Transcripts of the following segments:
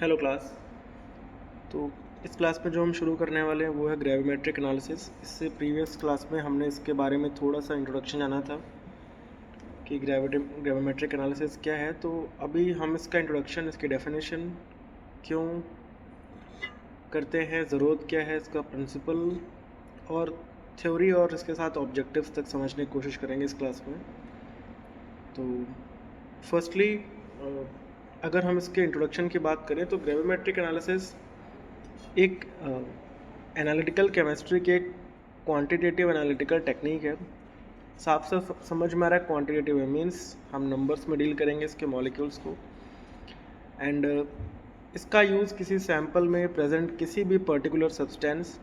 Hello class. तो इस class में जो हम शुरू करने वाले हैं वो है ग्रेविमेट्रिक एनालिसिस। इससे प्रीवियस क्लास में हमने इसके बारे में थोड़ा सा इंट्रोडक्शन जाना था कि ग्रेविमेट्रिक एनालिसिस क्या है। तो अभी हम इसका इंट्रोडक्शन, इसकी डेफिनेशन, क्यों करते हैं, ज़रूरत क्या है, इसका प्रिंसिपल और थ्योरी और इसके साथ ऑब्जेक्टिव्स तक समझने की कोशिश करेंगे इस क्लास में। तो फर्स्टली अगर हम इसके इंट्रोडक्शन की बात करें तो ग्रेविमेट्रिक एनालिसिस एक एनालिटिकल केमिस्ट्री के क्वांटिटेटिव एनालिटिकल टेक्निक है। साफ साफ समझ में आ रहा है क्वांटिटेटिव है, मीन्स हम नंबर्स में डील करेंगे इसके मॉलिक्यूल्स को। एंड इसका यूज़ किसी सैंपल में प्रेजेंट किसी भी पर्टिकुलर सब्सटेंस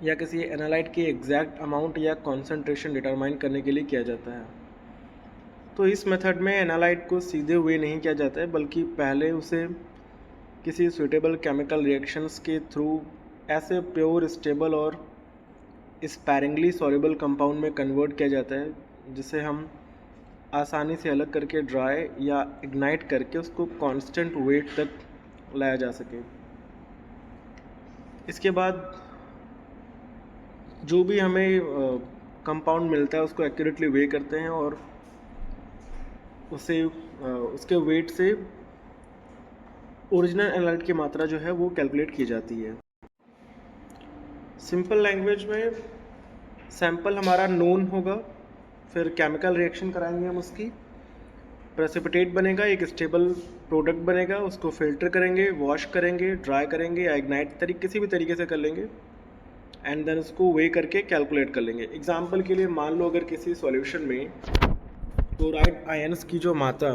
या किसी एनालाइट की एग्जैक्ट अमाउंट या कॉन्सेंट्रेशन डिटरमाइन करने के लिए किया जाता है। तो इस मेथड में एनालाइट को सीधे वे नहीं किया जाता है, बल्कि पहले उसे किसी सुइटेबल केमिकल रिएक्शंस के थ्रू ऐसे प्योर, स्टेबल और स्पैरिंगली सॉल्युबल कंपाउंड में कन्वर्ट किया जाता है जिसे हम आसानी से अलग करके ड्राई या इग्नाइट करके उसको कांस्टेंट वेट तक लाया जा सके। इसके बाद जो भी हमें कंपाउंड मिलता है उसको एक्यूरेटली वे करते हैं और उसे उसके वेट से ओरिजिनल एनालाइट की मात्रा जो है वो कैलकुलेट की जाती है। सिंपल लैंग्वेज में सैंपल हमारा नोन होगा, फिर केमिकल रिएक्शन कराएंगे हम, उसकी प्रेसिपिटेट बनेगा, एक स्टेबल प्रोडक्ट बनेगा, उसको फिल्टर करेंगे, वॉश करेंगे, ड्राई करेंगे या इग्नाइट किसी भी तरीके से कर लेंगे एंड देन उसको वे करके कैलकुलेट कर लेंगे। एग्जांपल के लिए मान लो अगर किसी सॉल्यूशन में क्लोराइड आयंस की जो मात्रा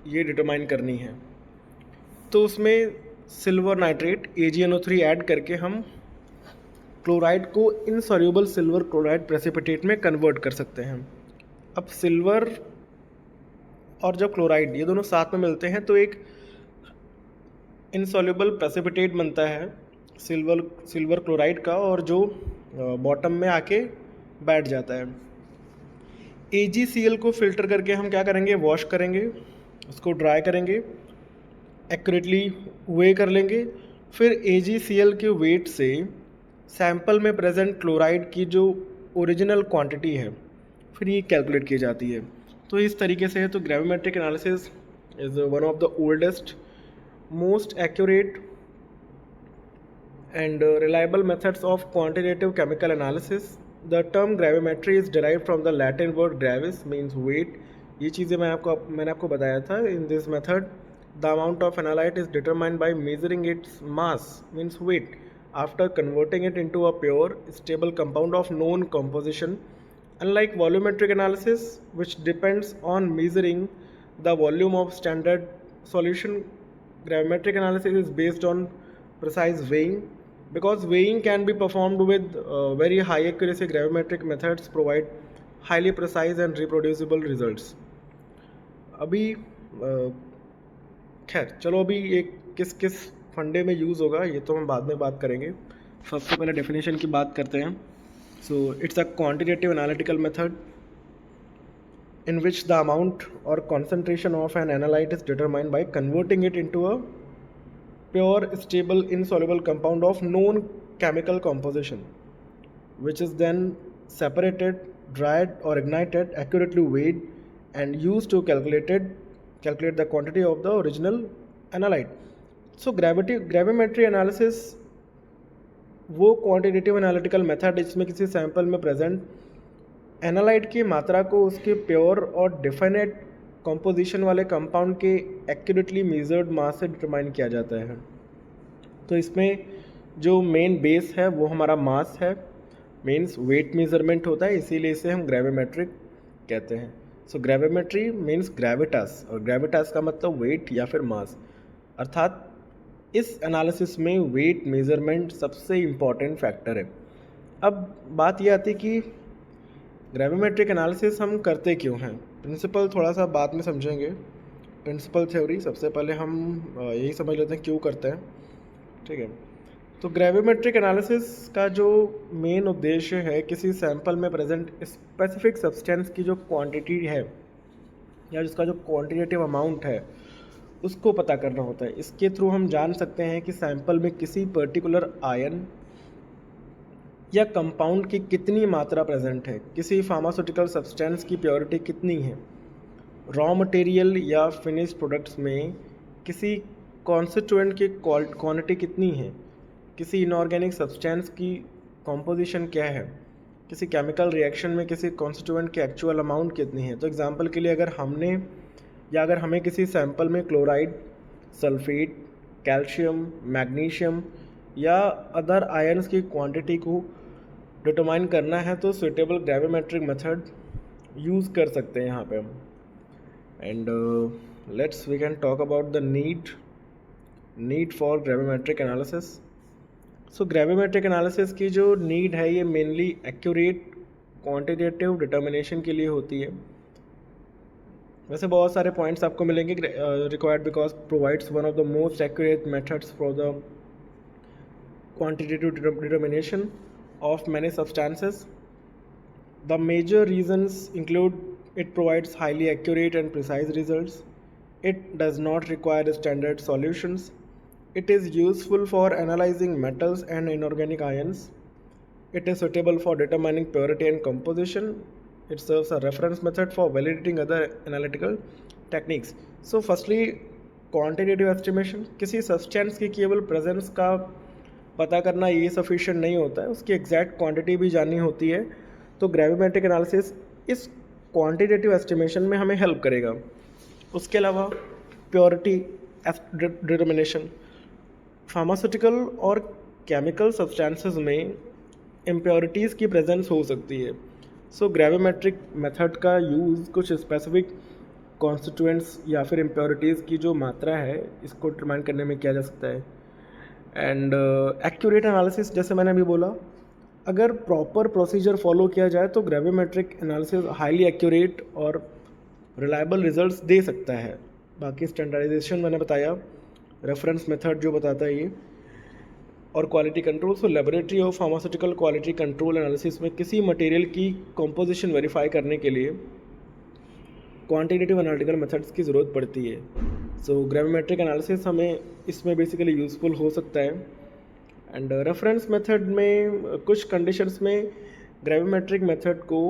ये डिटरमाइन करनी है तो उसमें सिल्वर नाइट्रेट AgNO3 ऐड करके हम क्लोराइड को इनसॉल्युबल सिल्वर क्लोराइड प्रेसिपिटेट में कन्वर्ट कर सकते हैं। अब सिल्वर और जब क्लोराइड ये दोनों साथ में मिलते हैं तो एक इनसॉल्युबल प्रेसिपिटेट बनता है सिल्वर क्लोराइड का, और जो बॉटम में आके बैठ जाता है। AgCl को फिल्टर करके हम क्या करेंगे, वॉश करेंगे, उसको ड्राई करेंगे, एक्यूरेटली वे कर लेंगे, फिर AgCl के वेट से सैंपल में प्रेजेंट क्लोराइड की जो ओरिजिनल क्वांटिटी है फिर ये कैलकुलेट की जाती है। तो इस तरीके से है। तो gravimetric analysis is one of the oldest, most accurate and reliable methods of quantitative chemical analysis. The term gravimetry is derived from the Latin word gravis, means weight. ये चीज़ें मैंने आपको बताया था। In this method, the amount of analyte is determined by measuring its mass, means weight, after converting it into a pure, stable compound of known composition. Unlike volumetric analysis, which depends on measuring the volume of standard solution, gravimetric analysis is based on precise weighing. Because weighing can be performed with very high accuracy, gravimetric methods provide highly precise and reproducible results. अभी खैर चलो, अभी ये किस किस फंडे में use होगा ये तो हम बाद में बात करेंगे। सबसे पहले डेफिनेशन की बात करते हैं। So it's a quantitative analytical method in which the amount or concentration of an analyte is determined by converting it into a pure, stable, insoluble compound of known chemical composition, which is then separated, dried or ignited, accurately weighed and used to calculate the quantity of the original analyte. So gravimetry analysis वो quantitative analytical method जिसमें किसी sample में present analyte की मात्रा को उसके pure और definite composition वाले कंपाउंड के एक्यूरेटली मेजर्ड मास से डिटरमाइन किया जाता है। तो इसमें जो मेन बेस है वो हमारा मास है, मीन्स वेट मेजरमेंट होता है, इसीलिए इसे हम ग्रेविमेट्रिक कहते हैं। सो ग्रेविमेट्री मीन्स ग्रेविटास, और ग्रेविटास का मतलब वेट या फिर मास, अर्थात इस एनालिसिस में वेट मेजरमेंट सबसे इम्पॉर्टेंट फैक्टर है। अब बात ये आती है कि ग्रेविमेट्रिक एनालिसिस हम करते क्यों हैं। प्रिंसिपल थोड़ा सा बाद में समझेंगे, प्रिंसिपल थ्योरी सबसे पहले हम यही समझ लेते हैं क्यों करते हैं, ठीक है। तो ग्रेविमेट्रिक एनालिसिस का जो मेन उद्देश्य है किसी सैंपल में प्रेजेंट स्पेसिफिक सब्सटेंस की जो क्वांटिटी है या जिसका जो क्वांटिटेटिव अमाउंट है उसको पता करना होता है। इसके थ्रू हम जान सकते हैं कि सैंपल में किसी पर्टिकुलर आयन या कंपाउंड की कितनी मात्रा प्रेजेंट है, किसी फार्मास्यूटिकल सब्सटेंस की प्योरिटी कितनी है, रॉ मटेरियल या फिनिश प्रोडक्ट्स में किसी कॉन्स्टिट्यूएंट की क्वांटिटी कितनी है, किसी इनऑर्गेनिक सब्सटेंस की कॉम्पोजिशन क्या है, किसी केमिकल रिएक्शन में किसी कॉन्स्टिट्यूएंट की एक्चुअल अमाउंट कितनी है। तो एग्जांपल के लिए अगर हमें किसी सैंपल में क्लोराइड, सल्फेट, कैल्शियम, मैग्नीशियम या अदर आयन्स की क्वांटिटी को डिटरमाइन करना है तो सुटेबल ग्रेविमेट्रिक मेथड यूज़ कर सकते हैं यहाँ पे हम। And we can talk about the need for gravimetric analysis. So gravimetric analysis की जो नीड है ये मेनली एक्यूरेट क्वांटिटेटिव डिटर्मिनेशन के लिए होती है। वैसे बहुत सारे पॉइंट्स आपको मिलेंगे, required because provides one of the most accurate methods for the quantitative determination of many substances. The major reasons include it provides highly accurate and precise results. It does not require standard solutions. It is useful for analyzing metals and inorganic ions. It is suitable for determining purity and composition. It serves a reference method for validating other analytical techniques. So firstly, quantitative estimation, किसी substance की केवल presence का पता करना ये sufficient नहीं होता है, उसकी एग्जैक्ट क्वांटिटी भी जाननी होती है। तो ग्रेविमेट्रिक एनालिसिस इस क्वांटिटेटिव एस्टिमेशन में हमें हेल्प करेगा। उसके अलावा प्योरिटी डिटर्मिनेशन, फार्मास्यूटिकल और केमिकल सब्सटेंसेस में इम्प्योरिटीज़ की प्रेजेंस हो सकती है। सो ग्रेविमेट्रिक मेथड का यूज़ कुछ स्पेसिफिक कॉन्स्टिट्यूएंट्स या फिर इम्प्योरिटीज़ की जो मात्रा है इसको डिटरमाइन करने में किया जा सकता है। एंड एक्यूरेट एनालिसिस, जैसे मैंने अभी बोला, अगर प्रॉपर प्रोसीजर फॉलो किया जाए तो ग्रेविमेट्रिक एनालिसिस हाईली एक्यूरेट और रिलायबल रिजल्ट्स दे सकता है। बाकी स्टैंडर्डाइजेशन मैंने बताया, रेफरेंस मेथड जो बताता है ये, और quality control. So laboratory of pharmaceutical quality control analysis में किसी मटेरियल की कंपोजिशन वेरीफाई करने के लिए क्वांटिटेटिव एनालिटिकल मेथड्स की ज़रूरत पड़ती है। सो ग्रेविमेट्रिक एनालिसिस हमें इसमें बेसिकली यूज़फुल हो सकता है। एंड रेफरेंस मेथड में कुछ कंडीशंस में ग्रेविमेट्रिक मेथड को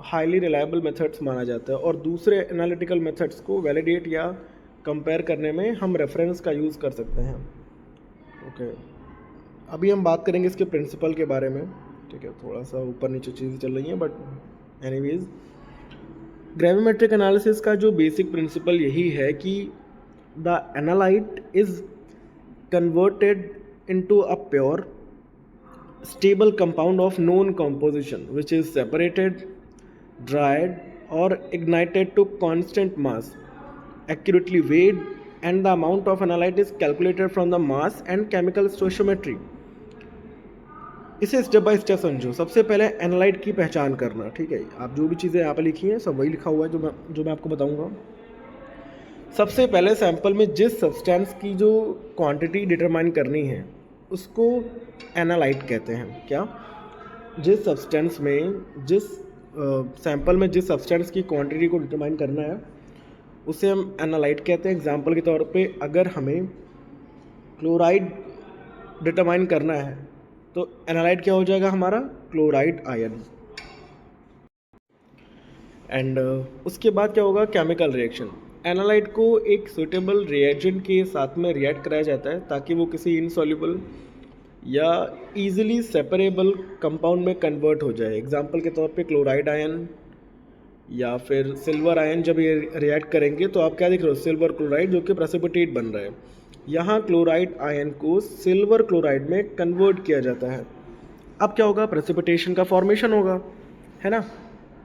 हाईली रिलायबल मेथड्स माना जाता है और दूसरे एनालिटिकल मेथड्स को वैलिडेट या कंपेयर करने में हम रेफरेंस का यूज़ कर सकते हैं। ओके, अभी हम बात करेंगे इसके प्रिंसिपल के बारे में। ठीक है, थोड़ा सा ऊपर नीचे चीज़ें चल रही हैं, बट एनीवेज ग्रेविमेट्रिक एनालिसिस का जो बेसिक प्रिंसिपल यही है कि the analyte is converted into a pure stable compound of known composition which is separated, dried or ignited to constant mass, accurately weighed, and the amount of analyte is calculated from the mass and chemical stoichiometry. इसे step by step समझो। सबसे पहले analyte की पहचान करना। ठीक है, आप जो भी चीज़ें यहाँ पर लिखी हैं सब वही लिखा हुआ है जो मैं आपको बताऊँगा। सबसे पहले सैंपल में जिस सब्सटेंस की जो क्वांटिटी डिटरमाइन करनी है उसको एनालाइट कहते हैं। क्या? जिस सब्सटेंस में सैंपल में जिस सब्सटेंस की क्वांटिटी को डिटरमाइन करना है उसे हम एनालाइट कहते हैं। एग्जांपल के तौर पे अगर हमें क्लोराइड डिटरमाइन करना है तो एनालाइट क्या हो जाएगा हमारा? Chloride ion. एंड उसके बाद क्या होगा? Chemical reaction. एनालाइट को एक सुटेबल रिएजेंट के साथ में रिएक्ट कराया जाता है ताकि वो किसी इनसॉल्युबल या इजीली सेपरेबल कंपाउंड में कन्वर्ट हो जाए। एग्जांपल के तौर पे क्लोराइड आयन या फिर सिल्वर आयन जब ये रिएक्ट करेंगे तो आप क्या देख रहे हो? सिल्वर क्लोराइड जो कि प्रेसिपिटेट बन रहा है। यहाँ क्लोराइड आयन को सिल्वर क्लोराइड में कन्वर्ट किया जाता है। अब क्या होगा? प्रेसिपिटेशन का फॉर्मेशन होगा, है ना।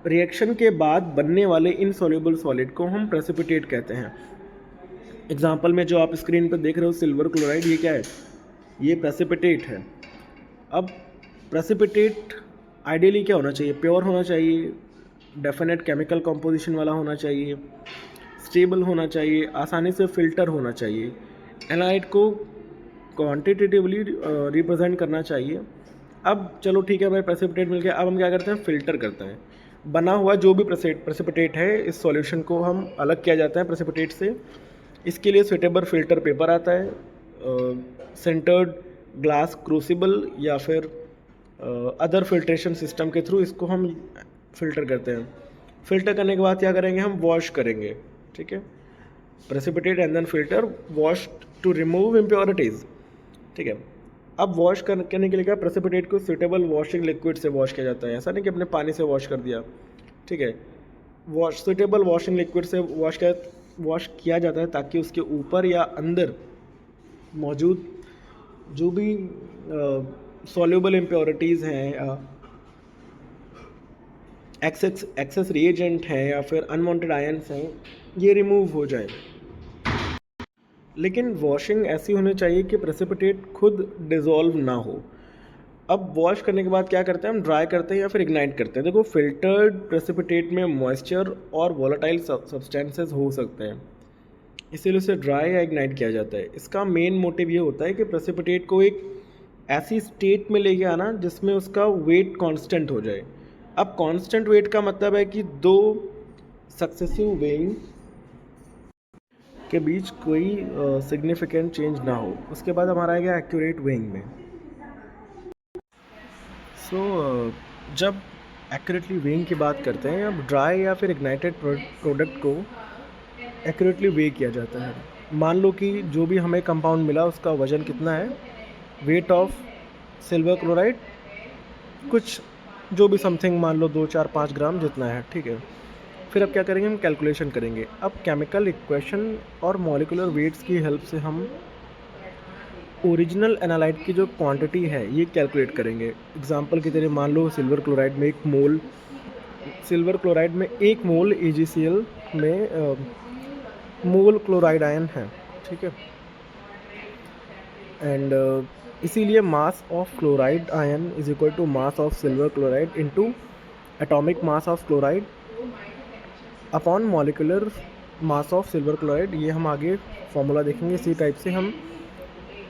रिएक्शन के बाद बनने वाले इनसॉल्युबल सॉलिड को हम प्रेसिपिटेट कहते हैं। एग्जांपल में जो आप स्क्रीन पर देख रहे हो सिल्वर क्लोराइड, ये क्या है? ये प्रेसिपिटेट है। अब प्रेसिपिटेट आइडियली क्या होना चाहिए? प्योर होना चाहिए, डेफिनेट केमिकल कंपोजिशन वाला होना चाहिए, स्टेबल होना चाहिए, आसानी से फिल्टर होना चाहिए। एनालाइट को क्वांटिटेटिवली रिप्रेजेंट करना चाहिए। अब चलो ठीक है, हमें प्रेसिपिटेट मिल गया। अब हम क्या करते हैं? फिल्टर करते हैं। बना हुआ जो भी प्रेसिपिटेट है इस सॉल्यूशन को हम अलग किया जाता है प्रेसिपिटेट से। इसके लिए सुटेबल फ़िल्टर पेपर आता है, सेंटर्ड ग्लास क्रूसिबल या फिर अदर फिल्ट्रेशन सिस्टम के थ्रू इसको हम फ़िल्टर करते हैं। फ़िल्टर करने के बाद क्या करेंगे, हम वॉश करेंगे, ठीक है। Precipitate and then filter, wash to remove impurities, ठीक है। अब वॉश करने के लिए क्या, प्रेसिपिटेट को सुटेबल वॉशिंग लिक्विड से वॉश किया जाता है, ऐसा नहीं कि अपने पानी से वॉश कर दिया, ठीक है। सुटेबल वॉशिंग लिक्विड से वॉश किया जाता है ताकि उसके ऊपर या अंदर मौजूद जो भी सॉल्युबल इम्प्योरिटीज़ हैं, एक्सेस रिएजेंट हैं या फिर अनवांटेड आयन्स हैं, ये रिमूव हो जाए। लेकिन वॉशिंग ऐसी होनी चाहिए कि प्रेसिपिटेट खुद डिज़ोल्व ना हो। अब वॉश करने के बाद क्या करते हैं, हम ड्राई करते हैं या फिर इग्नाइट करते हैं। देखो, फिल्टर्ड प्रेसिपिटेट में मॉइस्चर और वोलेटाइल सब्सटेंसेस हो सकते हैं, इसीलिए उसे ड्राई या इग्नाइट किया जाता है। इसका मेन मोटिव ये होता है कि प्रेसिपिटेट को एक ऐसी स्टेट में लेके आना जिसमें उसका वेट कांस्टेंट हो जाए। अब कांस्टेंट वेट का मतलब है कि दो सक्सेसिव वेइंग के बीच कोई सिग्निफिकेंट चेंज ना हो। उसके बाद हमारा आएगा एक्यूरेट वेइंग में। जब एक्यूरेटली वेइंग की बात करते हैं, अब ड्राई या फिर इग्नाइटेड प्रोडक्ट को एक्यूरेटली वे किया जाता है। मान लो कि जो भी हमें कंपाउंड मिला उसका वज़न कितना है, वेट ऑफ सिल्वर क्लोराइड कुछ जो भी समथिंग मान लो 2, 4, 5 ग्राम जितना है, ठीक है। फिर अब क्या करेंगे, हम कैलकुलेशन करेंगे। अब केमिकल इक्वेशन और मॉलिक्यूलर वेट्स की हेल्प से हम ओरिजिनल एनालाइट की जो क्वांटिटी है ये कैलकुलेट करेंगे। एग्जांपल की तरह मान लो सिल्वर क्लोराइड में 1 मोल AgCl में मोल क्लोराइड आयन है, ठीक है। एंड इसीलिए mass of chloride ion is equal to mass of silver chloride into atomic mass of chloride upon molecular mass of silver chloride. ये हम आगे फॉर्मूला देखेंगे। इसी टाइप से हम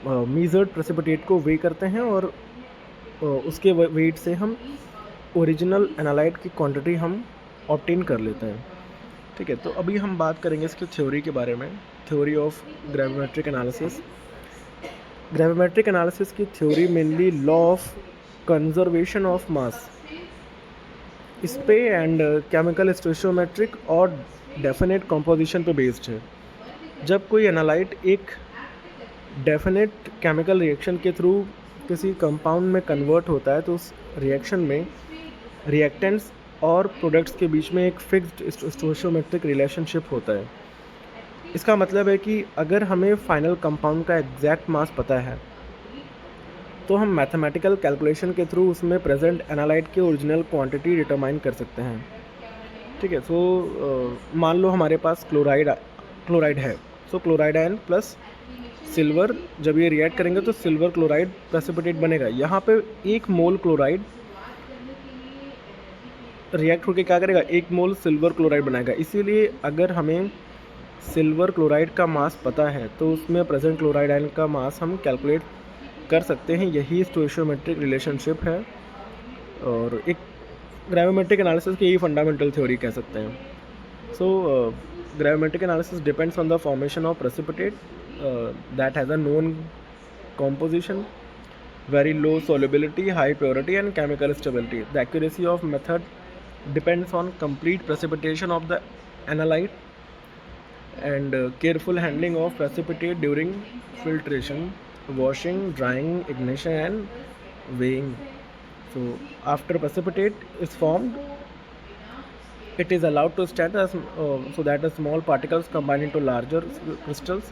मीजर्ड प्रेसिपिटेट को वे करते हैं और उसके वेट से हम ओरिजिनल एनालाइट की क्वांटिटी हम ऑब्टेन कर लेते हैं, ठीक है। तो अभी हम बात करेंगे इसकी थ्योरी के बारे में, theory of gravimetric analysis. Gravimetric analysis की theory mainly law of conservation of mass इस पे एंड केमिकल स्टोइचियोमेट्रिक और डेफिनेट कंपोजिशन पे बेस्ड है। जब कोई एनालाइट एक डेफिनेट केमिकल रिएक्शन के थ्रू किसी कंपाउंड में कन्वर्ट होता है तो उस रिएक्शन में रिएक्टेंट्स और प्रोडक्ट्स के बीच में एक फिक्स्ड स्टोइचियोमेट्रिक रिलेशनशिप होता है। इसका मतलब है कि अगर हमें फाइनल कंपाउंड का एग्जैक्ट मास पता है तो हम मैथमेटिकल कैलकुलेशन के थ्रू उसमें प्रेजेंट एनालाइट की ओरिजिनल क्वांटिटी डिटरमाइन कर सकते हैं, ठीक है। मान लो हमारे पास क्लोराइड है, सो क्लोराइड आयन प्लस सिल्वर, जब ये रिएक्ट करेंगे तो सिल्वर क्लोराइड प्रेसिपिटेट बनेगा। यहाँ पे 1 मोल क्लोराइड रिएक्ट होकर क्या करेगा, 1 मोल सिल्वर क्लोराइड बनाएगा। इसीलिए अगर हमें सिल्वर क्लोराइड का मास पता है तो उसमें प्रेजेंट क्लोराइड आयन का मास हम कैलकुलेट कर सकते हैं। यही स्टोइचियोमेट्रिक रिलेशनशिप है और एक ग्रेविमेट्रिक एनालिसिस की यही फंडामेंटल थ्योरी कह सकते हैं। Gravimetric analysis depends on the formation of precipitate that has a known composition, very low solubility, high purity and chemical stability. The accuracy of method depends on complete precipitation of the analyte and careful handling of precipitate during filtration, washing, drying, ignition and weighing. So after precipitate is formed, it is allowed to stand as so that the small particles combine into larger crystals.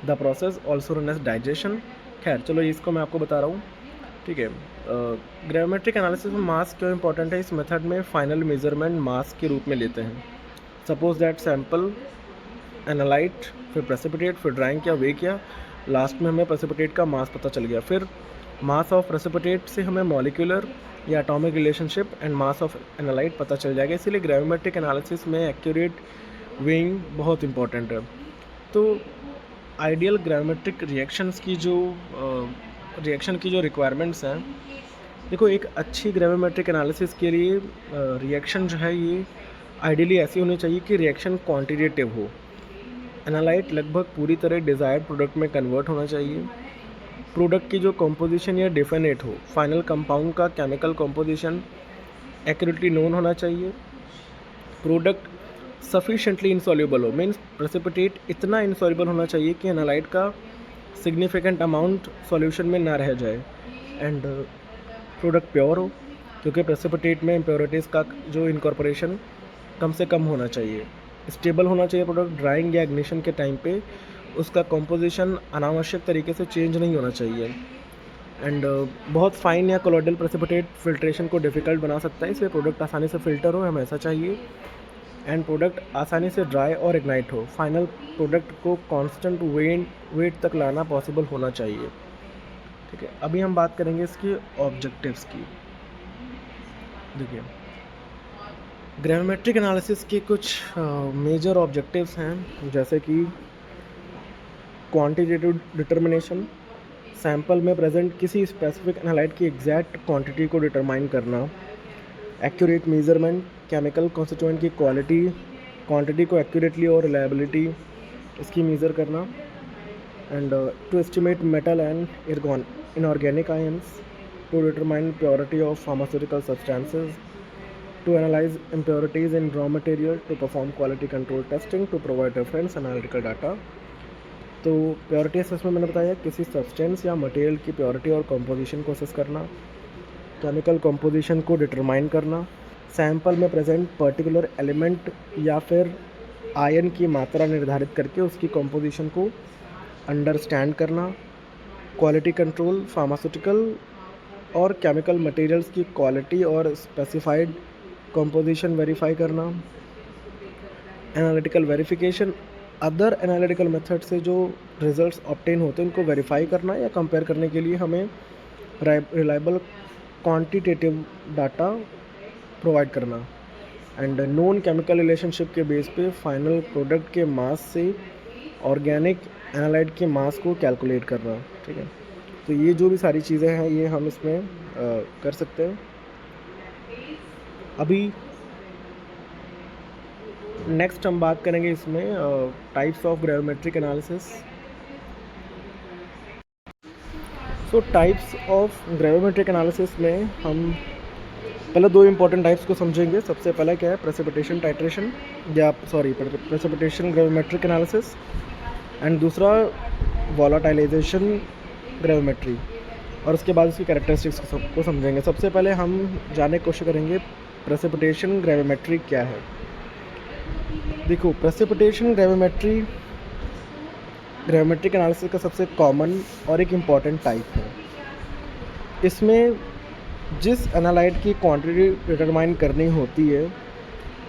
The process also known as digestion. खैर चलो इसको मैं आपको बता रहा हूँ, ठीक है। ग्रेविमेट्रिक एनालिसिस में मास क्यों इंपॉर्टेंट है, इस मेथड में फाइनल मेजरमेंट मास के रूप में लेते हैं। सपोज दैट सैंपल एनालाइट, फिर प्रेसिपिटेट, फिर ड्राइंग किया, वे किया, लास्ट में हमें प्रेसिपिटेट का मास पता चल गया। फिर मास ऑफ प्रेसिपिटेट से हमें मॉलिक्यूलर या atomic relationship and mass of analyte पता चल जाएगा। इसीलिए ग्रेविमेट्रिक एनालिसिस में एक्यूरेट वेइंग बहुत इंपॉर्टेंट है। तो आइडियल ग्रेविमेट्रिक रिएक्शन की जो रिक्वायरमेंट्स हैं, देखो एक अच्छी ग्रेविमेट्रिक एनालिसिस के लिए रिएक्शन जो है ये आइडियली ऐसी होनी चाहिए कि रिएक्शन क्वांटिटेटिव हो। एनालाइट लगभग पूरी तरह डिज़ायर्ड प्रोडक्ट में कन्वर्ट होना चाहिए। प्रोडक्ट की जो कंपोजिशन या डेफिनेट हो, फाइनल कंपाउंड का केमिकल कंपोजिशन एक्यूरेटली नोन होना चाहिए। प्रोडक्ट सफिशेंटली इंसॉल्युबल हो, मीन्स प्रेसिपिटेट इतना इंसॉल्युबल होना चाहिए कि एनालाइट का सिग्निफिकेंट अमाउंट सॉल्यूशन में ना रह जाए। एंड प्रोडक्ट प्योर हो, क्योंकि प्रेसिपिटेट में इम्प्योरिटीज़ का जो इनकॉर्पोरेशन कम से कम होना चाहिए। स्टेबल होना चाहिए प्रोडक्ट, ड्राइंग या इग्निशन के टाइम पे उसका कंपोजिशन अनावश्यक तरीके से चेंज नहीं होना चाहिए। एंड बहुत फाइन या कोलोइडल प्रेसिपिटेट फिल्ट्रेशन को डिफ़िकल्ट बना सकता है, इसलिए प्रोडक्ट आसानी से फ़िल्टर हो, हमें ऐसा चाहिए। एंड प्रोडक्ट आसानी से ड्राई और इग्नाइट हो। फाइनल प्रोडक्ट को कांस्टेंट वेट तक लाना पॉसिबल होना चाहिए। ठीक है, अभी हम बात करेंगे इसकी ऑब्जेक्टिव्स की। देखिए, ग्रेविमेट्रिक एनालिसिस के कुछ मेजर ऑब्जेक्टिव्स हैं, जैसे कि क्वांटिटेटिव डिटर्मिनेशन, सैंपल में प्रेजेंट किसी स्पेसिफिक एनालाइट की एग्जैक्ट क्वांटिटी को डिटरमाइन करना। एक्यूरेट मेजरमेंट, केमिकल कॉन्स्टिट्यूएंट की क्वांटिटी को एक्यूरेटली और रिलायबिलिटी इसकी मेज़र करना। And to estimate metal and inorganic ions, to determine purity of pharmaceutical substances, to analyze impurities in raw material, to perform quality control testing, to provide reference analytical data। तो purity assessment मैंने बताया, किसी substance या material की purity और composition को assess करना, chemical composition को डिटरमाइन करना, सैंपल में प्रेजेंट पर्टिकुलर एलिमेंट या फिर आयन की मात्रा निर्धारित करके उसकी कंपोजिशन को अंडरस्टैंड करना, क्वालिटी कंट्रोल, फार्मास्यूटिकल और केमिकल मटेरियल्स की क्वालिटी और स्पेसिफाइड कंपोजिशन वेरीफाई करना, analytical verification, other analytical method से जो रिजल्ट्स ऑब्टेन होते हैं उनको वेरीफाई करना या कंपेयर करने के लिए हमें रिलायबल क्वांटिटेटिव डाटा प्रोवाइड करना। एंड नॉन केमिकल रिलेशनशिप के बेस पे फाइनल प्रोडक्ट के मास से ऑर्गेनिक एनालाइट के मास को कैलकुलेट करना। ठीक है, तो ये जो भी सारी चीज़ें हैं ये हम इसमें कर सकते हैं। अभी नेक्स्ट हम बात करेंगे इसमें types of gravimetric analysis. So types of gravimetric analysis में हम पहले दो इंपॉर्टेंट टाइप्स को समझेंगे। सबसे पहला क्या है, precipitation titration precipitation gravimetric analysis, and दूसरा वॉलाटाइलाइजेशन ग्रेविमेट्री, और उसके बाद उसकी कैरेक्टरिस्टिक्स को समझेंगे। सबसे पहले हम जानने की कोशिश करेंगे प्रेसिपिटेशन ग्रेविमेट्री क्या है। देखो, प्रेसिपिटेशन ग्रेविमेट्रिक एनालिसिस का सबसे कॉमन और एक इम्पॉर्टेंट टाइप है। इसमें जिस एनालाइट की क्वांटिटी डिटरमाइन करनी होती है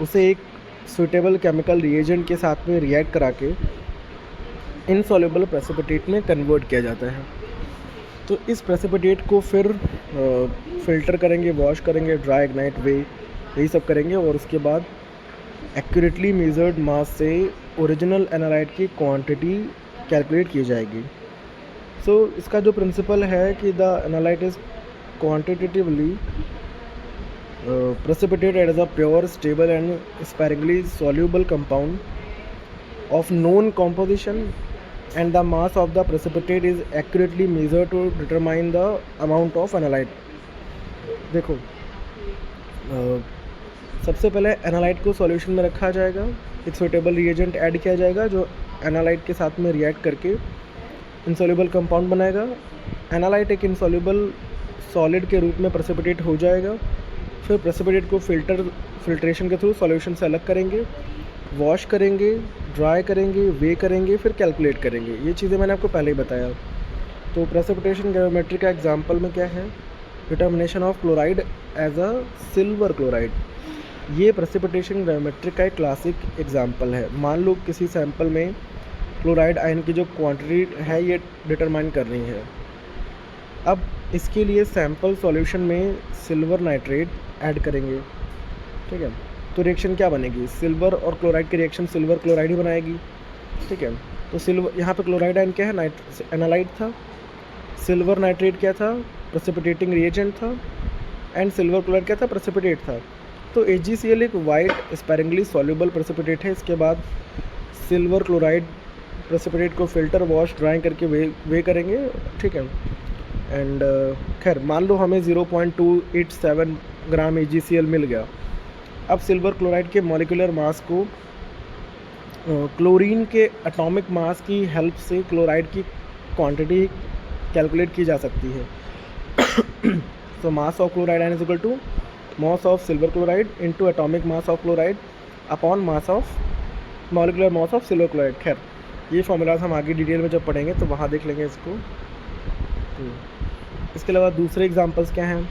उसे एक सूटेबल केमिकल रिएजेंट के साथ में रिएक्ट करा के इनसॉल्युबल प्रेसिपिटेट में कन्वर्ट किया जाता है। तो इस प्रेसिपिटेट को फिर फ़िल्टर करेंगे, वॉश करेंगे, ड्राई, इग्नाइट, वे, यही सब करेंगे, और उसके बाद एक्यूरेटली मेजर्ड मास से ओरिजिनल एनालाइट की क्वांटिटी कैलकुलेट की जाएगी। सो इसका जो प्रिंसिपल है कि the analyte is quantitatively precipitated as a pure, stable and sparingly soluble compound of known composition, and the mass of the precipitate is accurately measured to determine the amount of analyte। देखो, सबसे पहले analyte को solution में रखा जाएगा, एक suitable reagent add किया जाएगा जो एनालाइट के साथ में रिएक्ट करके इंसॉल्युबल कंपाउंड बनाएगा। एनालाइट एक इंसॉल्युबल सॉलिड के रूप में प्रेसिपिटेट हो जाएगा। फिर प्रेसिपिटेट को फिल्ट्रेशन के थ्रू सॉल्यूशन से अलग करेंगे, वॉश करेंगे, ड्राई करेंगे, वे करेंगे, फिर कैलकुलेट करेंगे। ये चीज़ें मैंने आपको पहले ही बताया। तो प्रेसिपिटेशन ग्रेविमेट्री का एग्जांपल में क्या है, determination of chloride as a silver chloride. ये प्रेसिपिटेशन ग्रेविमेट्री का एक क्लासिक एग्जांपल है। मान लो किसी सैंपल में क्लोराइड आयन की जो क्वांटिटी है ये डिटरमाइन करनी है। अब इसके लिए सैंपल सॉल्यूशन में सिल्वर नाइट्रेट ऐड करेंगे। ठीक है, तो रिएक्शन क्या बनेगी, सिल्वर और क्लोराइड की रिएक्शन सिल्वर क्लोराइड ही बनाएगी। ठीक है, तो सिल्वर यहाँ पे क्लोराइड आयन क्या है, एनालाइट था। सिल्वर नाइट्रेट क्या था, प्रेसिपिटेटिंग रिएजेंट था। एंड सिल्वर क्लोराइड क्या था, प्रेसिपिटेट था। तो AgCl एक वाइट स्पैरिंगली सॉल्युबल प्रेसिपिटेट है। इसके बाद सिल्वर क्लोराइड प्रेसिपिटेट को फ़िल्टर, वॉश, ड्राई करके वे करेंगे, ठीक है। एंड खैर मान लो हमें 0.287 ग्राम AgCl मिल गया। अब सिल्वर क्लोराइड के मॉलिक्यूलर मास को क्लोरीन के एटॉमिक मास की हेल्प से क्लोराइड की क्वांटिटी कैलकुलेट की जा सकती है। So mass of chloride ion is equal to mass of silver chloride into atomic mass of chloride upon mass of molecular mass of silver chloride। खैर ये formulas हम आगे डिटेल में जब पढ़ेंगे तो वहाँ देख लेंगे इसको। तो इसके अलावा दूसरे एग्जांपल्स क्या हैं?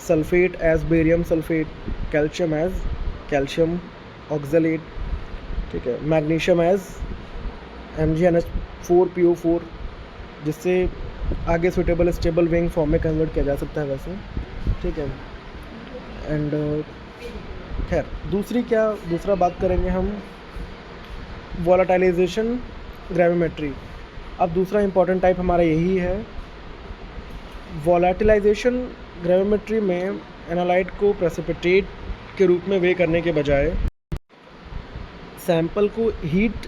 Sulphate as barium sulphate, calcium as calcium oxalate, ठीक है, मैग्नीशियम एज MgNH4PO4, जिससे आगे सुटेबल स्टेबल विंग फॉर्म में कन्वर्ट किया जा सकता है वैसे, ठीक है। एंड खैर दूसरा बात करेंगे हम वॉलेटाइलाइजेशन ग्रेविमेट्री। अब दूसरा इंपॉर्टेंट टाइप हमारा यही है। वॉलेटिलाइजेशन ग्रेविमेट्री में एनालाइट को प्रेसिपिटेट के रूप में वे करने के बजाय सैंपल को हीट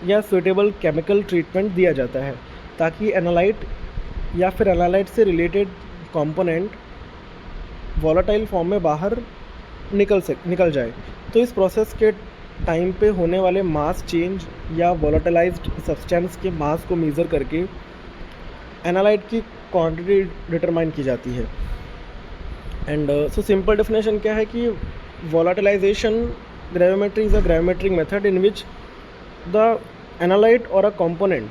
या सुटेबल केमिकल ट्रीटमेंट दिया जाता है ताकि एनालाइट या फिर एनालाइट से रिलेटेड कंपोनेंट वॉलेटाइल फॉर्म में बाहर निकल जाए। तो इस प्रोसेस के टाइम पे होने वाले मास चेंज या वॉलेटाइलाइज्ड सब्सटेंस के मास को मेज़र करके एनालाइट की क्वांटिटी डिटरमाइन की जाती है। एंड सो सिंपल डेफिनेशन क्या है कि volatilization gravimetry is a gravimetric method in which the analyte or a component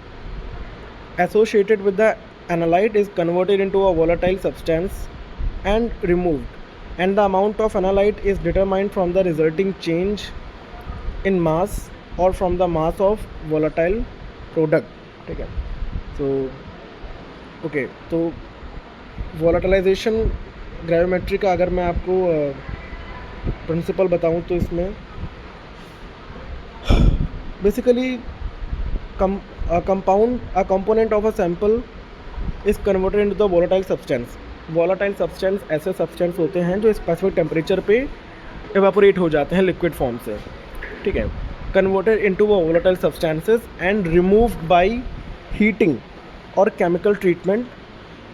associated with the analyte is converted into a volatile substance and removed, and the amount of analyte is determined from the resulting change in mass or from the mass of volatile product, ठीक है। तो okay, तो वॉलेटाइलाइजेशन gravimetry का अगर मैं आपको principal बताऊं तो इसमें basically a component of a sample is converted into the volatile substance। volatile substance ऐसे substance होते हैं जो specific temperature पे evaporate हो जाते हैं liquid form से, ठीक है। converted into a volatile substances and removed by heating or chemical treatment,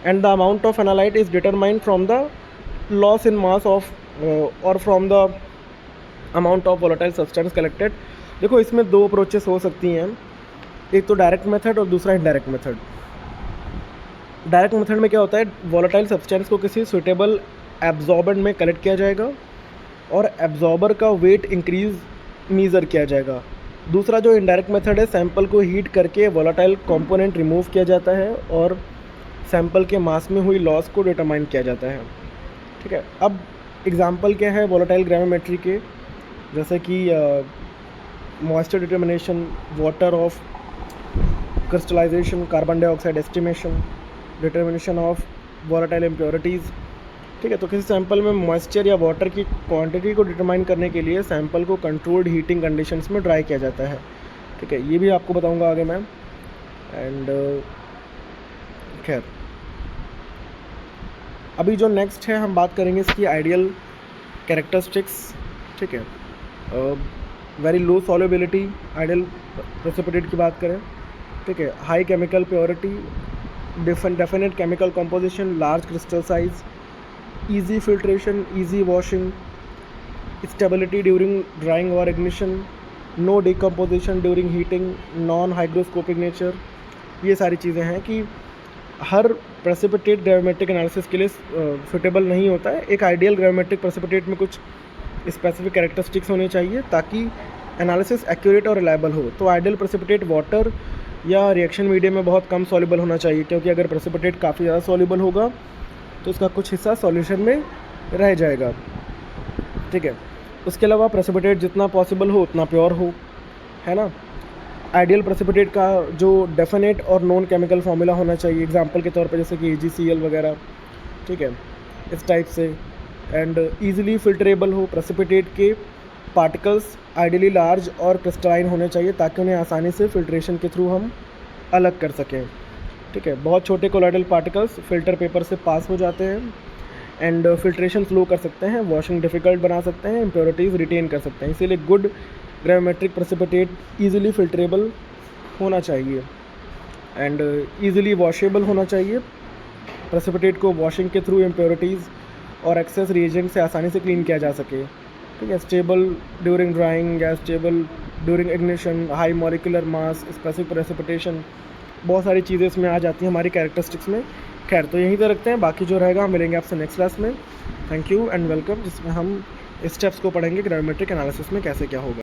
and the amount of analyte is determined from the loss in mass of or from the amount of volatile substance collected। देखो इसमें दो approaches हो सकती हैं, एक तो direct method और दूसरा इनडायरेक्ट मेथड। डायरेक्ट मेथड में क्या होता है, वॉलेटाइल सब्सटेंस को किसी सुटेबल एब्जॉर्बेंट में कलेक्ट किया जाएगा और एब्जॉर्बर का वेट इंक्रीज मेज़र किया जाएगा। दूसरा जो इनडायरेक्ट मेथड है, सैंपल को हीट करके वॉलेटाइल कंपोनेंट रिमूव किया जाता है और सैंपल के मास में हुई लॉस को डिटरमाइन किया जाता है, ठीक है। अब एग्जांपल क्या है वॉलेटाइल ग्रेविमेट्री के, जैसे कि moisture determination, water of crystallisation, carbon dioxide estimation, determination of volatile impurities, ठीक है। तो किसी सैंपल में मॉइस्चर या वाटर की क्वांटिटी को डिटरमाइन करने के लिए सैंपल को कंट्रोल्ड हीटिंग कंडीशंस में ड्राई किया जाता है, ठीक है। ये भी आपको बताऊंगा आगे मैं। एंड खैर अभी जो नेक्स्ट है हम बात करेंगे इसकी आइडियल कैरेक्टरिस्टिक्स, ठीक है। Very low solubility ideal precipitate की बात करें, ठीक है। High chemical purity, definite chemical composition, large crystal size, easy filtration, easy washing, stability during drying और ignition, no decomposition during heating, non hygroscopic nature. ये सारी चीज़ें हैं कि हर प्रेसिपिटेट ग्रेविमेट्रिक एनालिसिस के लिए सुटेबल नहीं होता है। एक आइडियल ग्रेविमेट्रिक प्रेसिपिटेट में कुछ स्पेसिफिक कैरेक्टरिस्टिक्स होने चाहिए ताकि एनालिसिस एक्यूरेट और रिलायबल हो। तो आइडियल प्रेसिपिटेट वाटर या रिएक्शन मीडियम में बहुत कम सॉल्युबल होना चाहिए, क्योंकि अगर प्रेसिपिटेट काफ़ी ज़्यादा सॉल्युबल होगा तो उसका कुछ हिस्सा सॉल्यूशन में रह जाएगा, ठीक है। उसके अलावा प्रेसिपिटेट जितना पॉसिबल हो उतना प्योर हो, है ना। आइडियल प्रेसिपिटेट का जो डेफिनेट और नॉन केमिकल फार्मूला होना चाहिए, एग्जांपल के तौर पर जैसे कि AgCl वगैरह, ठीक है, इस टाइप से। एंड ईजिली फिल्टरेबल हो, प्रेसिपिटेट के पार्टिकल्स आइडियली लार्ज और क्रिस्टलाइन होने चाहिए ताकि उन्हें आसानी से फिल्ट्रेशन के थ्रू हम अलग कर सकें, ठीक है। बहुत छोटे कोलॉइडल पार्टिकल्स फिल्टर पेपर से पास हो जाते हैं एंड फिल्ट्रेशन स्लो कर सकते हैं, वॉशिंग डिफ़िकल्ट बना सकते हैं, इम्प्योरिटीज़ रिटेन कर सकते हैं। इसीलिए गुड ग्रेविमेट्रिक प्रेसिपिटेट ईजिली फिल्ट्रेबल होना चाहिए एंड ईज़िली वॉशेबल होना चाहिए। प्रेसिपिटेट को वॉशिंग के थ्रू इम्प्योरिटीज़ और एक्सेस रिएजेंट से आसानी से क्लीन किया जा सके। ठीक है, स्टेबल ड्यूरिंग ड्राइंग या stable during ignition, high molecular mass, specific precipitation, बहुत सारी चीज़ें इसमें आ जाती हैं हमारी कैरेक्टरिस्टिक्स में। खैर, तो यहीं पे रखते हैं, बाकी जो रहेगा हम मिलेंगे आपसे नेक्स्ट क्लास में। थैंक यू एंड वेलकम, जिसमें हम स्टेप्स को पढ़ेंगे ग्राविमेट्रिक एनालिसिस में कैसे क्या होगा।